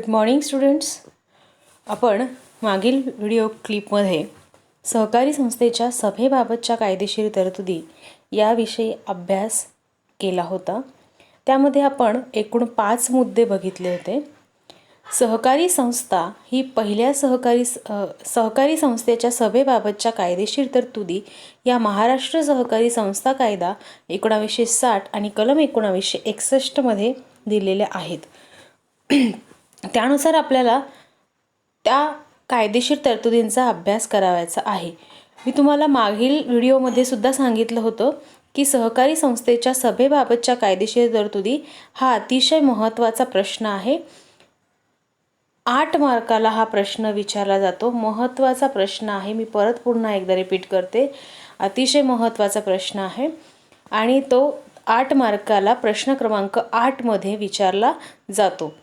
Good morning students. आपण मागील video क्लिपमध्ये सहकारी संस्थेच्या सभेबाबतच्या कायदेशीर तरतुदी याविषयी अभ्यास केला होता. त्यामध्ये आपण एकूण 5 मुद्दे बघितले होते. सहकारी संस्था ही पहिल्या सहकारी संस्थेच्या सभेबाबतच्या कायदेशीर तरतुदी या महाराष्ट्र सहकारी संस्था कायदा 1960 आणि कलम 1961 मध्ये दिलेल्या आहेत. त्यानुसार आपल्याला त्या कायदेशीर तरतुदींचा अभ्यास करावायचा आहे. मी तुम्हाला मागील व्हिडिओमध्ये सुद्धा सांगितलं होतं की सहकारी संस्थेच्या सभेबाबतच्या कायदेशीर तरतुदी हा अतिशय महत्त्वाचा प्रश्न आहे. 8 मार्काला हा प्रश्न विचारला जातो. महत्त्वाचा प्रश्न आहे. मी परत पुन्हा एकदा रिपीट करते, अतिशय महत्त्वाचा प्रश्न आहे आणि तो 8 मार्काला प्रश्न क्रमांक 8 मध्ये विचारला जातो.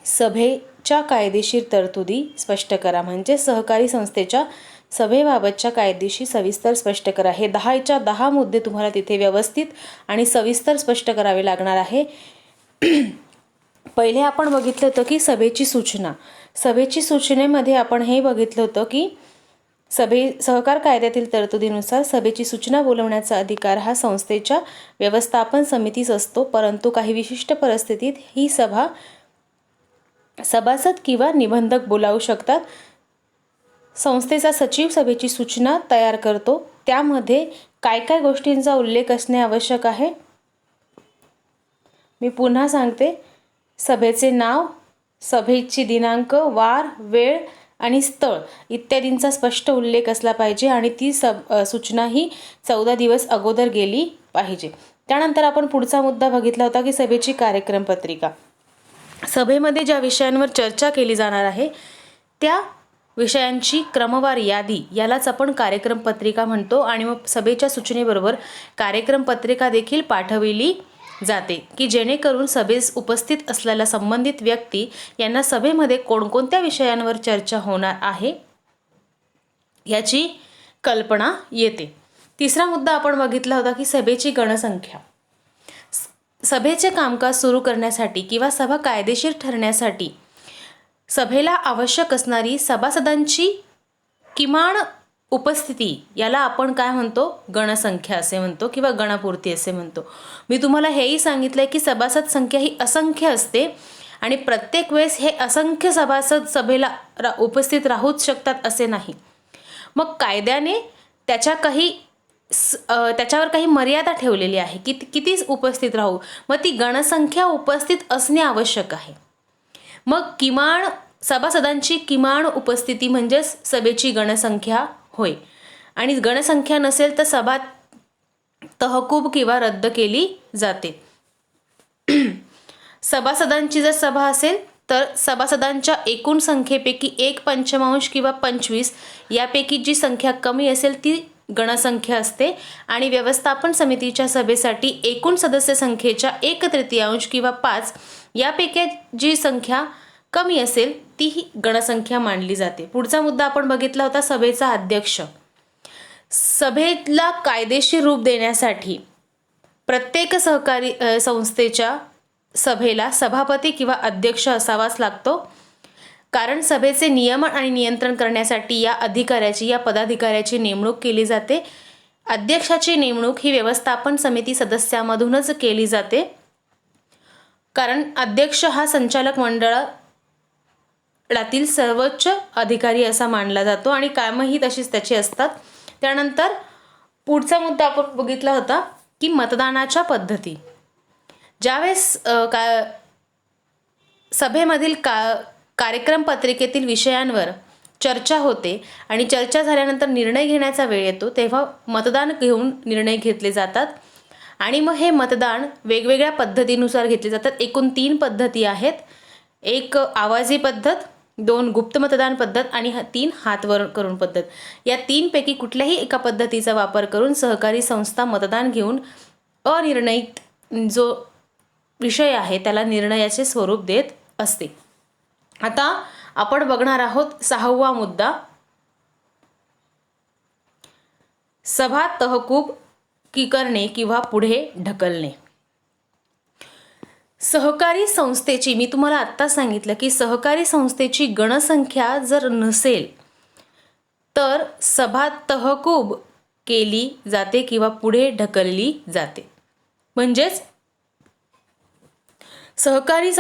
सभेच्या कायदेशीर तरतुदी स्पष्ट करा. म्हणजे सहकारी संस्थेच्या सभेबाबतच्या कायदेशीर सविस्तर स्पष्ट करा. हे 10च्या 10 मुद्दे तुम्हाला तिथे व्यवस्थित आणि सविस्तर स्पष्ट करावे लागणार आहे. पहिले आपण बघितलं होतं की सभेची सूचना. सभेची सूचनेमध्ये आपण हे बघितलं होतं की सहकार कायद्यातील तरतुदीनुसार सभेची सूचना बोलवण्याचा अधिकार हा संस्थेच्या व्यवस्थापन समितीस असतो, परंतु काही विशिष्ट परिस्थितीत ही सभासद किंवा निबंधक बोलावू शकतात. संस्थेचा सचिव सभेची सूचना तयार करतो. त्यामध्ये काय काय गोष्टींचा उल्लेख असणे आवश्यक आहे. मी पुन्हा सांगते, सभेचे नाव, सभेची दिनांक, वार, वेळ आणि स्थळ इत्यादींचा स्पष्ट उल्लेख असला पाहिजे आणि ती सूचना ही 14 दिवस अगोदर गेली पाहिजे. त्यानंतर आपण पुढचा मुद्दा बघितला होता की सभेची कार्यक्रम पत्रिका. सभेमध्ये ज्या विषयांवर चर्चा केली जाणार आहे त्या विषयांची क्रमवार यादी यालाच आपण कार्यक्रम पत्रिका म्हणतो. आणि मग सभेच्या सूचनेबरोबर कार्यक्रम पत्रिका देखील पाठविली जाते की जेणेकरून सभेस उपस्थित असलेला संबंधित व्यक्ती यांना सभेमध्ये कोणकोणत्या विषयांवर चर्चा होणार आहे याची कल्पना येते. तिसरा मुद्दा आपण बघितला होता की सभेची गणसंख्या. सभेचे कामकाज सुरू करण्यासाठी किंवा सभा कायदेशीर ठरण्यासाठी सभेला आवश्यक असणारी सभासदांची किमान उपस्थिती याला आपण काय म्हणतो, गणसंख्या असे म्हणतो किंवा गणपूर्ती असे म्हणतो. मी तुम्हाला हेही सांगितलंय की सभासद संख्या ही असंख्य असते आणि प्रत्येक वेळेस हे असंख्य सभासद सभेला उपस्थित राहूच शकतात असे नाही. मग कायद्याने त्याच्यावर काही मर्यादा ठेवलेली आहे की किती उपस्थित राहू. मग ती गणसंख्या उपस्थित असणे आवश्यक आहे. मग किमान सभासदांची किमान उपस्थिती म्हणजेच सभेची गणसंख्या होय. आणि गणसंख्या नसेल तर सभा तहकूब किंवा रद्द केली जाते. सभासदांची जर सभा असेल तर सभासदांच्या एकूण संख्येपैकी 1/5 किंवा 25 यापैकी जी संख्या कमी असेल ती गणसंख्या असते. आणि व्यवस्थापन समितीच्या सभेसाठी एकूण सदस्य संख्येच्या 1/3 किंवा 5 यापैकी जी संख्या कमी असेल ती ही गणसंख्या मानली जाते. पुढचा मुद्दा आपण बघितला होता सभेचा अध्यक्ष. सभेला कायदेशीर रूप देण्यासाठी प्रत्येक सहकारी संस्थेच्या सभेला सभापती किंवा अध्यक्ष असावाच लागतो. कारण सभेचे नियमन आणि नियंत्रण करण्यासाठी या पदाधिकाऱ्याची नेमणूक केली जाते. अध्यक्षाची नेमणूक ही व्यवस्थापन समिती सदस्यामधूनच केली जाते. कारण अध्यक्ष हा संचालक मंडळातील सर्वोच्च अधिकारी असा मानला जातो आणि कामही तशीच त्याची असतात. त्यानंतर पुढचा मुद्दा आपण बघितला होता की मतदानाच्या पद्धती. ज्यावेळेस सभेमधील कार्यक्रम पत्रिकेतील विषयांवर चर्चा होते आणि चर्चा झाल्यानंतर निर्णय घेण्याचा वेळ येतो तेव्हा मतदान घेऊन निर्णय घेतले जातात. आणि मग हे मतदान वेगवेगळ्या पद्धतीनुसार घेतले जातात. एकूण 3 पद्धती आहेत. 1 आवाजी पद्धत, 2 गुप्त मतदान पद्धत आणि 3 हात वर करून पद्धत. या 3 पैकी कुठल्याही एका पद्धतीचा वापर करून सहकारी संस्था मतदान घेऊन अनिर्णयित जो विषय आहे त्याला निर्णयाचे स्वरूप देत असते. आता आपण बघणार आहोत 6वा मुद्दा, सभा तहकूब करणे किंवा पुढे ढकलणे. सहकारी संस्थेची, मी तुम्हाला आत्ता सांगितलं की सहकारी संस्थेची गणसंख्या जर नसेल तर सभा तहकूब केली जाते किंवा पुढे ढकलली जाते. म्हणजेच सहकारी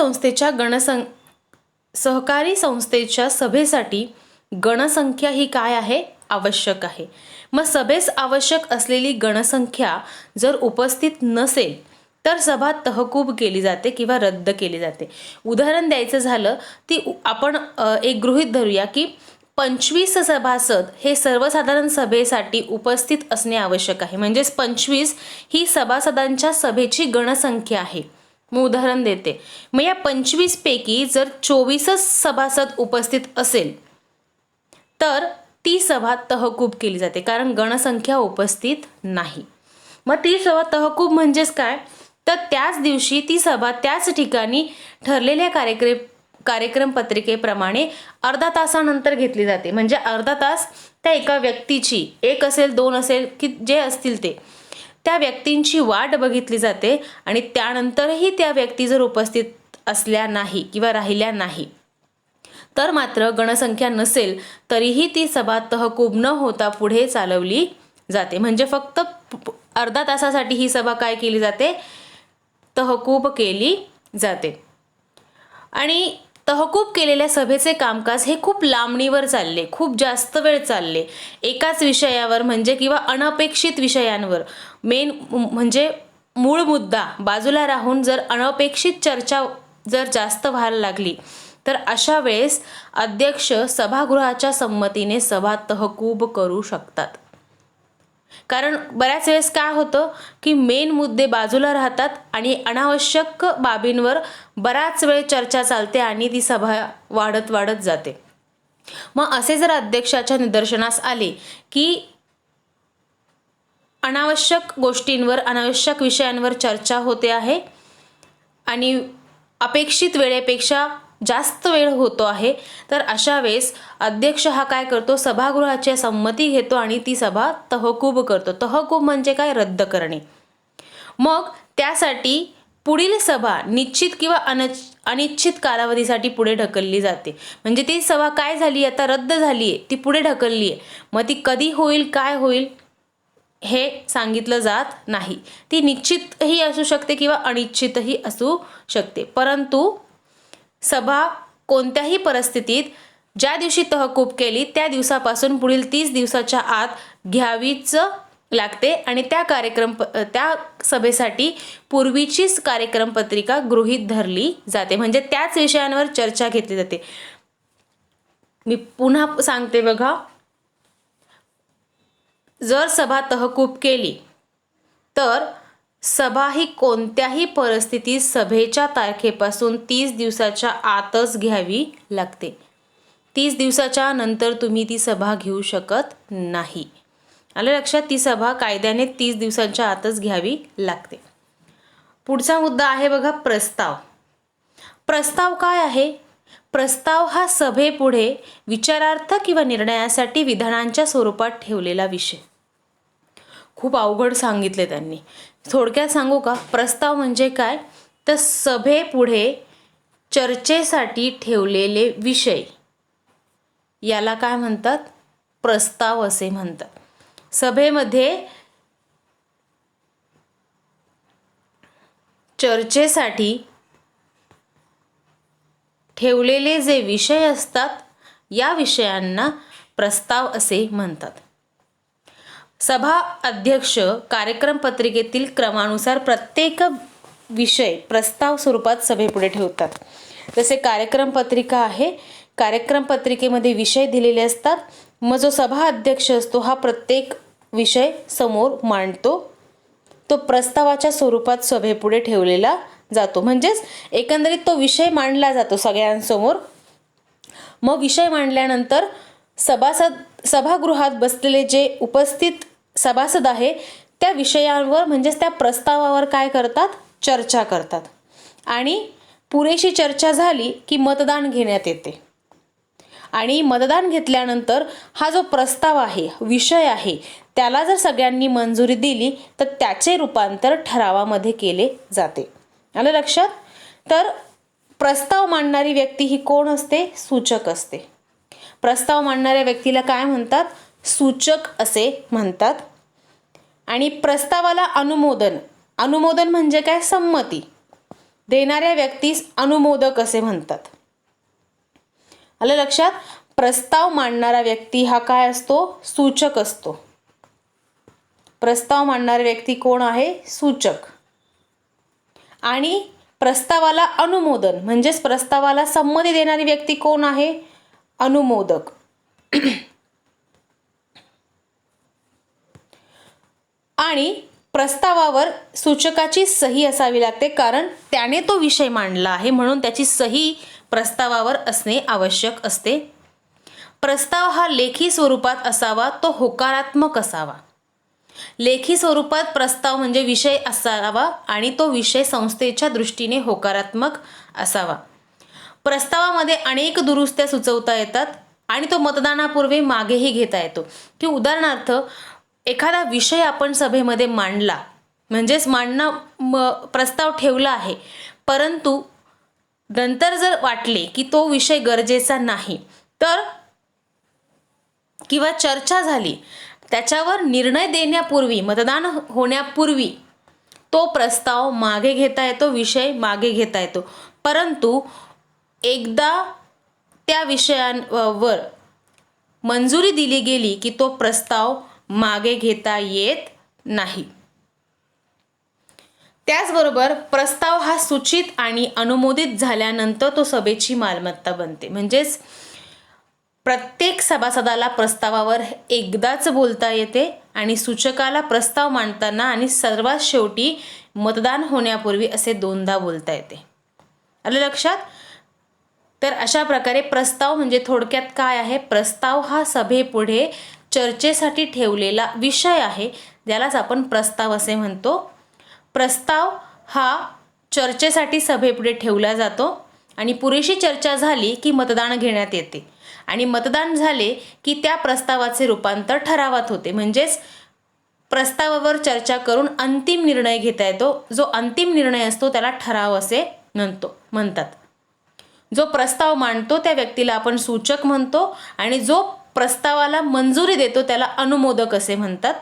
संस्थेच्या सभेसाठी गणसंख्या ही काय आहे, आवश्यक आहे. मग सभेस आवश्यक असलेली गणसंख्या जर उपस्थित नसेल तर सभा तहकूब केली जाते किंवा रद्द केली जाते. उदाहरण द्यायचं झालं ती आपण एक गृहीत धरूया की 25 सभासद हे सर्वसाधारण सभेसाठी उपस्थित असणे आवश्यक आहे. म्हणजेच 25 ही सभासदांच्या सभेची गणसंख्या आहे. मी उदाहरण देते. मग या 25 पैकी जर 24 सभासद उपस्थित असेल तर ती सभा तहकूब केली जाते, कारण गणसंख्या उपस्थित नाही. मग ती सभा तहकूब म्हणजेच काय, तर त्याच दिवशी ती सभा त्याच ठिकाणी ठरलेल्या कार्यक्रम पत्रिकेप्रमाणे अर्धा तासानंतर घेतली जाते. म्हणजे अर्धा तास त्या एका व्यक्तीची, एक असेल 2 असेल की जे असतील ते, त्या व्यक्तींची वाट बघितली जाते आणि त्यानंतरही त्या व्यक्ती जर उपस्थित असल्या नाही किंवा राहिल्या नाही तर मात्र गणसंख्या नसेल तरीही ती सभा तहकूब न होता पुढे चालवली जाते. म्हणजे फक्त अर्धा तासासाठी ही सभा काय केली जाते, तहकूब केली जाते. आणि तहकूब केलेल्या सभेचे कामकाज हे खूप लांबणीवर चालले, खूप जास्त वेळ चालले, एकाच विषयावर म्हणजे किंवा अनपेक्षित विषयांवर, मेन म्हणजे मूळ मुद्दा बाजूला राहून जर अनपेक्षित चर्चा जर जास्त व्हायला लागली तर अशा वेळेस अध्यक्ष सभागृहाच्या संमतीने सभा तहकूब करू शकतात. कारण बऱ्याच वेळेस काय होतं की मेन मुद्दे बाजूला राहतात आणि अनावश्यक बाबींवर बराच वेळ चर्चा चालते आणि ती सभा वाढत जाते. मग असे जर अध्यक्षाच्या निदर्शनास आले की अनावश्यक गोष्टींवर, अनावश्यक विषयांवर चर्चा होते आहे आणि अपेक्षित वेळेपेक्षा जास्त वेळ होतो आहे, तर अशा वेळेस अध्यक्ष हा काय करतो, सभागृहाची संमती घेतो आणि ती सभा तहकूब करतो. तहकूब म्हणजे काय, रद्द करणे. मग त्यासाठी पुढील सभा निश्चित किंवा अनिश्चित कालावधीसाठी पुढे ढकलली जाते. म्हणजे ती सभा काय झाली, आता रद्द झाली आहे, ती पुढे ढकलली आहे. मग ती कधी होईल, काय होईल हे सांगितलं जात नाही. ती निश्चितही असू शकते किंवा अनिश्चितही असू शकते. परंतु सभा कोणत्याही परिस्थितीत ज्या दिवशी तहकूब केली त्या दिवसापासून पुढील 30 दिवसाच्या आत घ्यावीच लागते आणि त्या सभेसाठी पूर्वीचीच कार्यक्रम पत्रिका गृहीत धरली जाते. म्हणजे त्याच विषयांवर चर्चा घेतली जाते. मी पुन्हा सांगते बघा, जर सभा तहकूब केली तर सभा ही कोणत्याही परिस्थितीत सभेच्या तारखेपासून 30 दिवसाच्या आतच घ्यावी लागते. 30 दिवसाच्या नंतर तुम्ही ती सभा घेऊ शकत नाही. आलं लक्षात, ती सभा कायद्याने 30 दिवसांच्या आतच घ्यावी लागते. पुढचा मुद्दा आहे बघा, प्रस्ताव. प्रस्ताव काय आहे, प्रस्ताव हा सभेपुढे विचारार्थ किंवा निर्णयासाठी विधानांच्या स्वरूपात ठेवलेला विषय. खूप अवघड सांगितले त्यांनी, थोडक्यात सांगू का. प्रस्ताव म्हणजे काय, तर सभेपुढे चर्चेसाठी ठेवलेले विषय याला काय म्हणतात, प्रस्ताव असे म्हणतात. सभेमध्ये चर्चेसाठी ठेवलेले जे विषय असतात या विषयांना प्रस्ताव असे म्हणतात. सभा अध्यक्ष कार्यक्रम पत्रिकेतील क्रमानुसार प्रत्येक विषय प्रस्ताव स्वरूपात सभेपुढे ठेवतात. जसे कार्यक्रम पत्रिका आहे, कार्यक्रम पत्रिकेमध्ये विषय दिलेले असतात. मग जो सभा अध्यक्ष असतो हा प्रत्येक विषय समोर मांडतो, तो प्रस्तावाच्या स्वरूपात सभेपुढे ठेवलेला जातो. म्हणजेच एकंदरीत तो विषय मांडला जातो सगळ्यांसमोर. मग विषय मांडल्यानंतर सभागृहात बसलेले जे उपस्थित सभासद आहे त्या विषयांवर म्हणजेच त्या प्रस्तावावर काय करतात, चर्चा करतात. आणि पुरेशी चर्चा झाली की मतदान घेण्यात येते. आणि मतदान घेतल्यानंतर हा जो प्रस्ताव आहे, विषय आहे, त्याला जर सगळ्यांनी मंजुरी दिली तर त्याचे रूपांतर ठरावामध्ये केले जाते. आलं लक्षात. तर प्रस्ताव मांडणारी व्यक्ती ही कोण असते? सूचक असते. प्रस्ताव मांडणाऱ्या व्यक्तीला काय म्हणतात? सूचक असे म्हणतात. आणि प्रस्तावाला अनुमोदन म्हणजे काय? संमती देणाऱ्या व्यक्तीस अनुमोदक असे म्हणतात. आलं लक्षात? प्रस्ताव मांडणारा व्यक्ती हा काय असतो? सूचक असतो. प्रस्ताव मांडणारा व्यक्ती कोण आहे? सूचक. आणि प्रस्तावाला अनुमोदन म्हणजेच प्रस्तावाला संमती देणारी व्यक्ती कोण आहे? अनुमोदक. आणि प्रस्तावावर सूचकाची सही असावी लागते, कारण त्याने तो विषय मांडला आहे म्हणून त्याची सही प्रस्तावावर असणे आवश्यक असते. प्रस्ताव हा लेखी स्वरूपात असावा, तो होकारात्मक असावा. लेखी स्वरूपात प्रस्ताव म्हणजे विषय असावा आणि तो विषय संस्थेच्या दृष्टीने होकारात्मक असावा. प्रस्तावामध्ये अनेक दुरुस्त्या सुचवता येतात आणि तो मतदानापूर्वी मागेही घेता येतो. की उदाहरणार्थ एखादा विषय आपण सभेमध्ये मांडला, म्हणजेच प्रस्ताव ठेवला आहे, परंतु नंतर जर वाटले की तो विषय गरजेचा नाही तर किंवा चर्चा झाली, त्याच्यावर निर्णय देण्यापूर्वी, मतदान होण्यापूर्वी तो प्रस्ताव मागे घेता येतो, विषय मागे घेता येतो. परंतु एकदा त्या विषयांवर मंजुरी दिली गेली की तो प्रस्ताव मागे घेता येत नाही. त्याचबरोबर प्रस्ताव हा सूचित आणि अनुमोदित झाल्यानंतर तो सभेची मालमत्ता बनते. म्हणजेच प्रत्येक सभासदाला प्रस्तावावर एकदाच बोलता येते आणि सूचकाला प्रस्ताव मांडताना आणि सर्वात शेवटी मतदान होण्यापूर्वी असे दोनदा बोलता येते. आलं लक्षात? तर अशा प्रकारे प्रस्ताव म्हणजे थोडक्यात काय आहे? प्रस्ताव हा सभेपुढे चर्चेसाठी ठेवलेला विषय आहे, ज्यालाच आपण प्रस्ताव असे म्हणतो. प्रस्ताव हा चर्चेसाठी सभेपुढे ठेवला जातो आणि पुरेशी चर्चा झाली की मतदान घेण्यात येते आणि मतदान झाले की त्या प्रस्तावाचे रूपांतर ठरावात होते. म्हणजेच प्रस्तावावर चर्चा करून अंतिम निर्णय घेता येतो. जो अंतिम निर्णय असतो त्याला ठराव असे म्हणतात. जो प्रस्ताव मांडतो त्या व्यक्तीला आपण सूचक म्हणतो आणि जो प्रस्तावाला मंजुरी देतो त्याला अनुमोदक असे म्हणतात.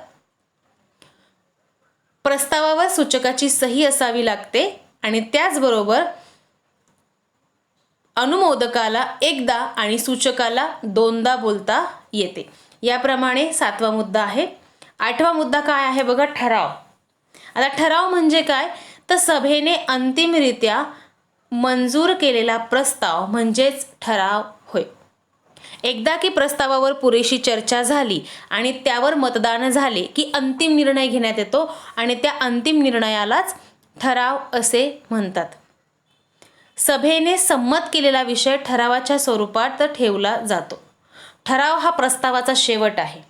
प्रस्तावावर सूचकाची सही असावी लागते आणि त्याचबरोबर अनुमोदकाला एकदा आणि सूचकाला दोनदा बोलता येते. याप्रमाणे 7वा मुद्दा आहे. 8वा मुद्दा काय आहे बघा? ठराव. आता ठराव म्हणजे काय? तर सभेने अंतिमरित्या मंजूर केलेला प्रस्ताव म्हणजेच ठराव होय. एकदा की प्रस्तावावर पुरेशी चर्चा झाली आणि त्यावर मतदान झाले की अंतिम निर्णय घेण्यात येतो आणि त्या अंतिम निर्णयालाच ठराव असे म्हणतात. सभेने संमत केलेला विषय ठरावाच्या स्वरूपात ठेवला जातो. ठराव हा प्रस्तावाचा शेवट आहे.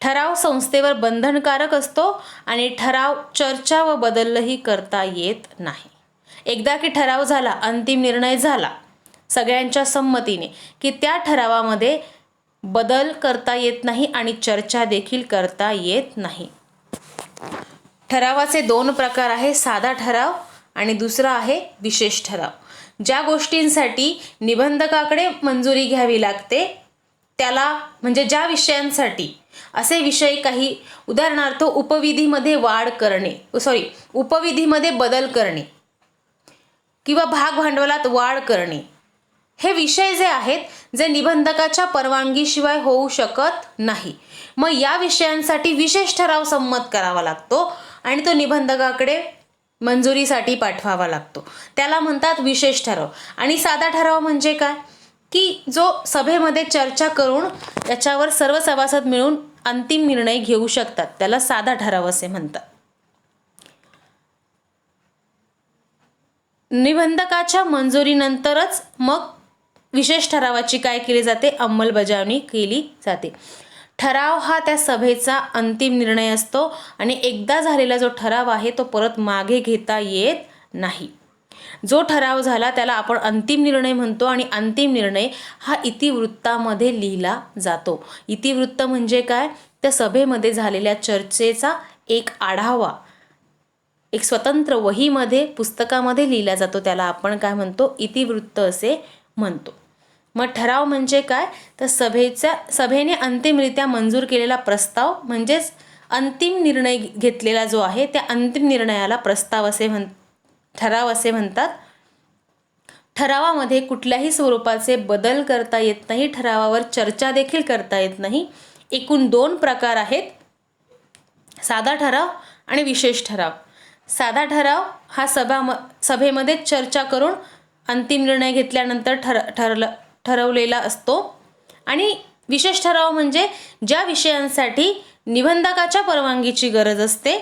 ठराव संस्थेवर बंधनकारक असतो आणि ठराव चर्चा व बदलही करता येत नाही. एकदा की ठराव झाला, अंतिम निर्णय झाला सगळ्यांच्या संमतीने, की त्या ठरावामध्ये बदल करता येत नाही आणि चर्चा देखील करता येत नाही. ठरावाचे 2 प्रकार आहे, साधा ठराव आणि दुसरा आहे विशेष ठराव. ज्या गोष्टींसाठी निबंधकाकडे मंजुरी घ्यावी लागते त्याला, म्हणजे ज्या विषयांसाठी असे विषय काही, उदाहरणार्थ उपविधीमध्ये उपविधीमध्ये बदल करणे किंवा भाग भांडवलात वाढ करणे, हे विषय जे आहेत जे निबंधकाच्या परवानगीशिवाय होऊ शकत नाही. मग या विषयांसाठी विशेष ठराव संमत करावा लागतो आणि तो निबंधकाकडे मंजुरीसाठी पाठवावा लागतो. त्याला म्हणतात विशेष ठराव. आणि साधा ठराव म्हणजे काय? की जो सभेमध्ये चर्चा करून त्याच्यावर सर्व सभासद मिळून अंतिम निर्णय घेऊ शकतात, त्याला साधा ठराव असे म्हणतात. निबंधकाच्या मंजुरीनंतरच मग विशेष ठरावाची काय केली जाते? अंमलबजावणी केली जाते. ठराव हा त्या सभेचा अंतिम निर्णय असतो आणि एकदा झालेला जो ठराव आहे तो परत मागे घेता येत नाही. जो ठराव झाला त्याला आपण अंतिम निर्णय म्हणतो आणि अंतिम निर्णय हा इतिवृत्तामध्ये लिहिला जातो. इतिवृत्त म्हणजे काय? त्या सभेमध्ये झालेल्या चर्चेचा एक आढावा एक स्वतंत्र वहीमध्ये पुस्तकामध्ये लिहिला जातो, त्याला आपण काय म्हणतो, इतिवृत्त असे म्हणतो. मग ठराव म्हणजे काय, तर सभेने अंतिमरित्या मंजूर केलेला प्रस्ताव म्हणजेच अंतिम निर्णय घेतलेला जो आहे त्या अंतिम निर्णयाला ठराव असे म्हणतात. ठरावामध्ये कुठल्याही स्वरूपाचे बदल करता येत नाही, ठरावावर चर्चा देखील करता येत नाही. एकूण 2 प्रकार आहेत, साधा ठराव आणि विशेष ठराव. साधा ठराव हा सभेमध्ये चर्चा करून अंतिम निर्णय घेतल्यानंतर ठरवलेला असतो. आणि विशेष ठराव म्हणजे ज्या विषयांसाठी निबंधकाच्या परवानगीची गरज असते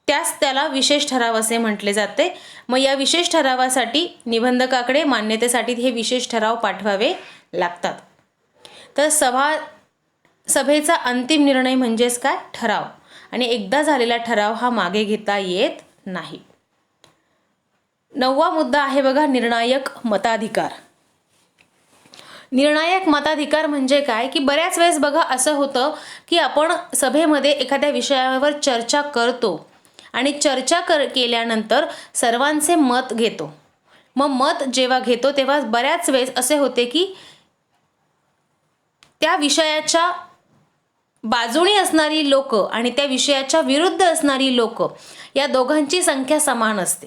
त्यास त्याला विशेष ठराव असे म्हटले जाते. मग या विशेष ठरावासाठी निबंधकाकडे मान्यतेसाठी हे विशेष ठराव पाठवावे लागतात. तर सभेचा अंतिम निर्णय म्हणजेच काय, ठराव. आणि एकदा झालेला ठराव हा मागे घेता येत नाही. 9वा मुद्दा आहे बघा, निर्णायक मताधिकार. निर्णायक मताधिकार म्हणजे काय, की बऱ्याच वेळेस बघा असं होतं की आपण सभेमध्ये एखाद्या विषयावर चर्चा करतो आणि चर्चा केल्यानंतर सर्वांचे मत घेतो. मग मत जेव्हा घेतो तेव्हा बऱ्याच वेळेस असे होते की त्या विषयाच्या बाजूने असणारी लोक आणि त्या विषयाच्या विरुद्ध असणारी लोक या दोघांची संख्या समान असते.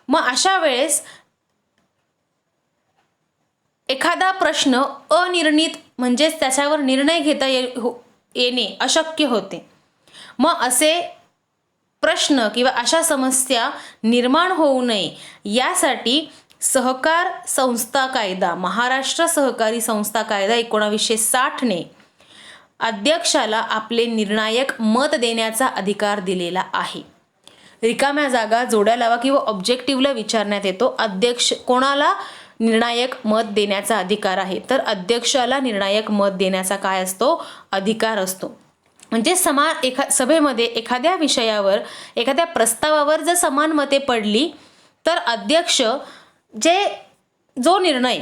मग अशा वेळेस एखादा प्रश्न अनिर्णित म्हणजेच त्याच्यावर निर्णय घेता येणे अशक्य होते. मग असे प्रश्न किंवा अशा समस्या निर्माण होऊ नये यासाठी सहकार संस्था कायदा, महाराष्ट्र सहकारी संस्था कायदा 1960 ने अध्यक्षाला आपले निर्णायक मत देण्याचा अधिकार दिलेला आहे. रिकाम्या जागा जोड्या लावा किंवा ऑब्जेक्टिव्हला विचारण्यात येतो, अध्यक्ष कोणाला निर्णायक मत देण्याचा अधिकार आहे, तर अध्यक्षाला निर्णायक मत देण्याचा काय असतो, अधिकार असतो. म्हणजे सभेमध्ये एखाद्या विषयावर एखाद्या प्रस्तावावर जर समान मते पडली तर अध्यक्ष जो निर्णय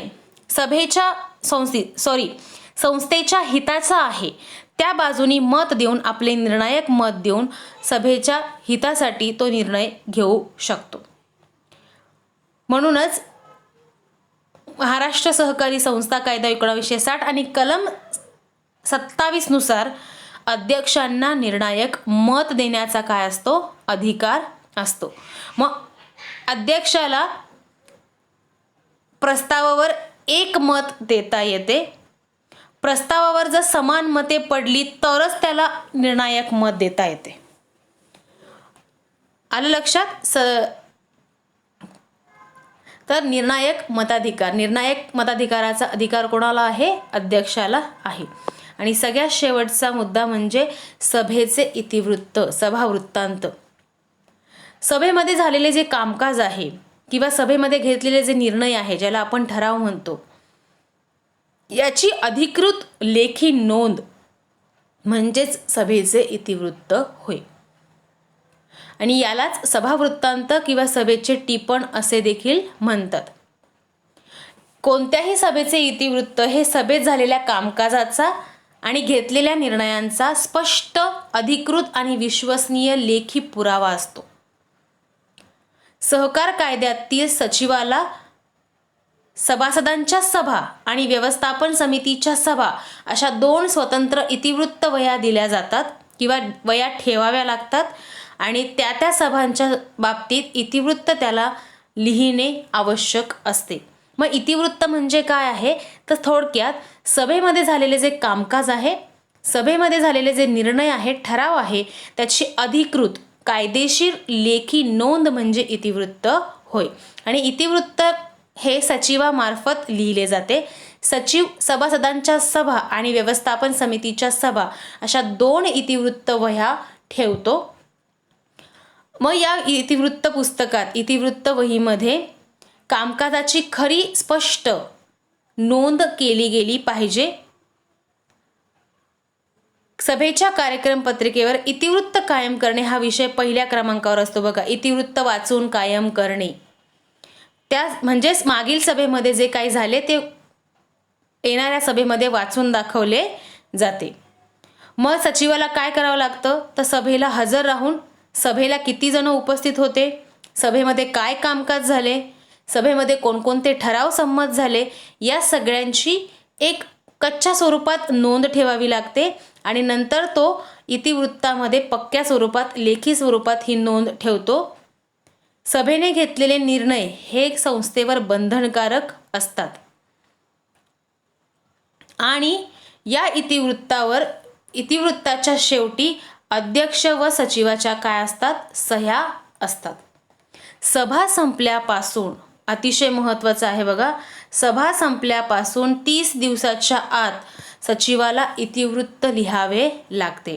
संस्थेच्या हिताचा आहे त्या बाजूनी मत देऊन आपले निर्णायक मत देऊन सभेच्या हितासाठी तो निर्णय घेऊ शकतो. म्हणूनच महाराष्ट्र सहकारी संस्था कायदा 1960 आणि कलम 27 नुसार अध्यक्षांना निर्णायक मत देण्याचा काय असतो, अधिकार असतो. मग अध्यक्षाला प्रस्तावावर एक मत देता येते. प्रस्तावावर जर समान मते पडली तरच त्याला निर्णायक मत देता येते. आलं लक्षात? तर निर्णायक मताधिकाराचा अधिकार कोणाला आहे, अध्यक्षाला आहे. आणि सगळ्यात शेवटचा मुद्दा म्हणजे सभेचे इतिवृत्त, सभावृत्तांत. सभेमध्ये झालेले जे कामकाज आहे किंवा सभेमध्ये घेतलेले जे निर्णय आहे ज्याला आपण ठराव म्हणतो, याची अधिकृत लेखी नोंद म्हणजेच सभेचे इतिवृत्त होय. आणि यालाच सभावृत्तांत किंवा सभेचे टिपण असे देखील म्हणतात. कोणत्याही सभेचे इतिवृत्त हे सभेत झालेल्या कामकाजाचा आणि घेतलेल्या निर्णयांचा स्पष्ट, अधिकृत आणि विश्वसनीय लेखी पुरावा असतो. सहकार कायद्यातील सचिवाला सभासदांच्या सभा आणि व्यवस्थापन समितीच्या सभा अशा 2 स्वतंत्र इतिवृत्त वह्या दिल्या जातात किंवा वह्या ठेवाव्या लागतात आणि त्या सभांच्या बाबतीत इतिवृत्त त्याला लिहिणे आवश्यक असते. मग इतिवृत्त म्हणजे काय आहे, तर थोडक्यात सभेमध्ये झालेले जे कामकाज आहे, सभेमध्ये झालेले जे निर्णय आहे, ठराव आहे, त्याची अधिकृत कायदेशीर लेखी नोंद म्हणजे इतिवृत्त होय. आणि इतिवृत्त हे सचिवामार्फत लिहिले जाते. सचिव सभासदांच्या सभा आणि व्यवस्थापन समितीच्या सभा अशा 2 इतिवृत्त वह्या ठेवतो. मग या इतिवृत्त पुस्तकात, इतिवृत्त वहीमध्ये कामकाजाची खरी स्पष्ट नोंद केली गेली पाहिजे. सभेच्या कार्यक्रम पत्रिकेवर इतिवृत्त कायम करणे हा विषय पहिल्या क्रमांकावर असतो बघा. इतिवृत्त वाचून कायम करणे, त्या म्हणजेच मागील सभेमध्ये जे काही झाले ते येणाऱ्या सभेमध्ये वाचून दाखवले जाते. मग सचिवाला काय करावं लागतं, तर सभेला हजर राहून सभेला किती जण उपस्थित होते, सभेमध्ये काय कामकाज झाले, सभेमध्ये कोणकोणते ठराव संमत झाले, या सगळ्यांची एक कच्च्या स्वरूपात नोंद ठेवावी लागते आणि नंतर तो इतिवृत्तामध्ये पक्क्या स्वरूपात लेखी स्वरूपात ही नोंद ठेवतो. सभेने घेतलेले निर्णय हे संस्थेवर बंधनकारक असतात आणि या इतिवृत्ताच्या शेवटी अध्यक्ष व सचिवाच्या काय असतात, सह्या असतात. सभा संपल्यापासून, अतिशय महत्त्वाचं आहे बघा, सभा संपल्यापासून 30 दिवसाच्या आत सचिवाला इतिवृत्त लिहावे लागते.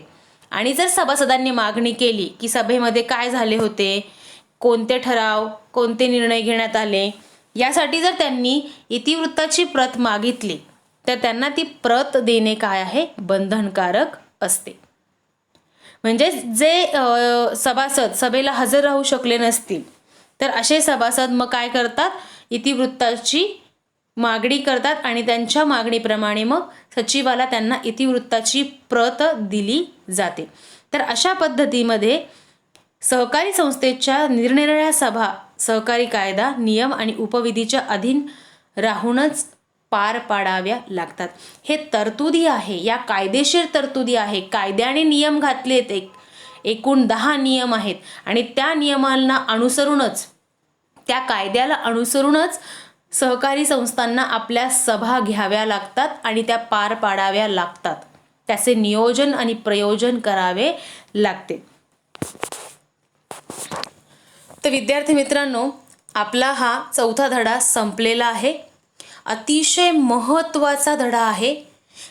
आणि जर सभासदांनी मागणी केली की सभेमध्ये काय झाले होते, कोणते ठराव, कोणते निर्णय घेण्यात आले, यासाठी जर त्यांनी इतिवृत्ताची प्रत मागितली तर त्यांना ती प्रत देणे काय आहे, बंधनकारक असते. म्हणजे जे सभासद सभेला हजर राहू शकले नसतील तर असे सभासद मग काय करतात, इतिवृत्ताची मागणी करतात आणि त्यांच्या मागणीप्रमाणे मग सचिवाला त्यांना इतिवृत्ताची प्रत दिली जाते. तर अशा पद्धतीमध्ये सहकारी संस्थेच्या निरनिराळ्या सभा सहकारी कायदा, नियम आणि उपविधीच्या अधीन राहूनच पार पाडाव्या लागतात. हे तरतुदी आहे, या कायदेशीर तरतुदी आहे. कायद्याने नियम घातलेत, एकूण 10 नियम आहेत आणि त्या नियमांना अनुसरूनच, त्या कायद्याला अनुसरूनच सहकारी संस्थांना आपल्या सभा घ्याव्या लागतात आणि त्या पार पाडाव्या लागतात. त्याचे नियोजन आणि प्रयोजन करावे लागते. तर विद्यार्थी मित्रांनो, आपला हा चौथा धडा संपलेला आहे. अतिशय महत्त्वाचा धडा आहे.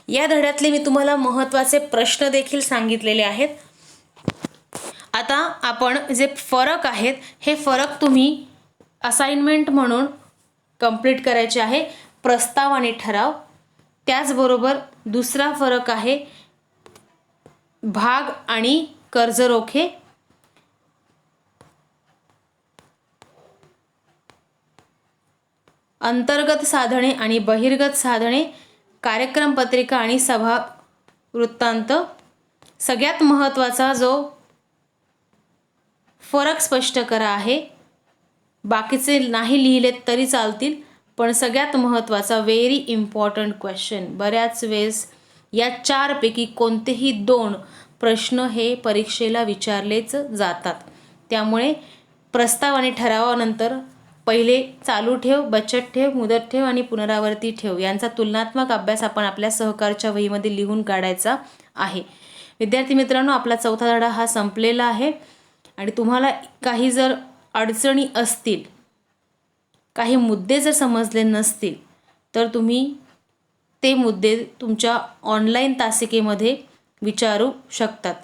या धड्यातले मी तुम्हाला महत्त्वाचे प्रश्न देखील सांगितलेले आहेत. आता आपण जे फरक आहेत हे फरक तुम्ही असाइनमेंट म्हणून कंप्लीट करायचे आहे. प्रस्ताव आणि ठराव. त्याचबरोबर दुसरा फरक आहे भाग आणि कर्जरोखे. अंतर्गत साधने आणि बहिर्गत साधने, कार्यक्रम पत्रिका आणि सभा वृत्तांत. सगळ्यात महत्त्वाचा जो फरक स्पष्ट करा आहे. बाकीचे नाही लिहिलेत तरी चालतील, पण सगळ्यात महत्त्वाचा व्हेरी इम्पॉर्टंट क्वेश्चन, बऱ्याच वेळेस या 4 पैकी कोणतेही 2 प्रश्न हे परीक्षेला विचारलेच जातात. त्यामुळे प्रस्ताव आणि ठरावानंतर पहिले चालू ठेव, बचत ठेव, मुदत ठेव आणि पुनरावर्ती ठेव यांचा तुलनात्मक अभ्यास आपण आपल्या सहकारच्या वहीमध्ये लिहून काढायचा आहे. विद्यार्थी मित्रांनो, आपला चौथा धडा हा संपलेला आहे आणि तुम्हाला काही जर अडचणी असतील, काही मुद्दे जर समजले नसतील तर तुम्ही ते मुद्दे तुमच्या ऑनलाईन तासिकेमध्ये विचारू शकतात.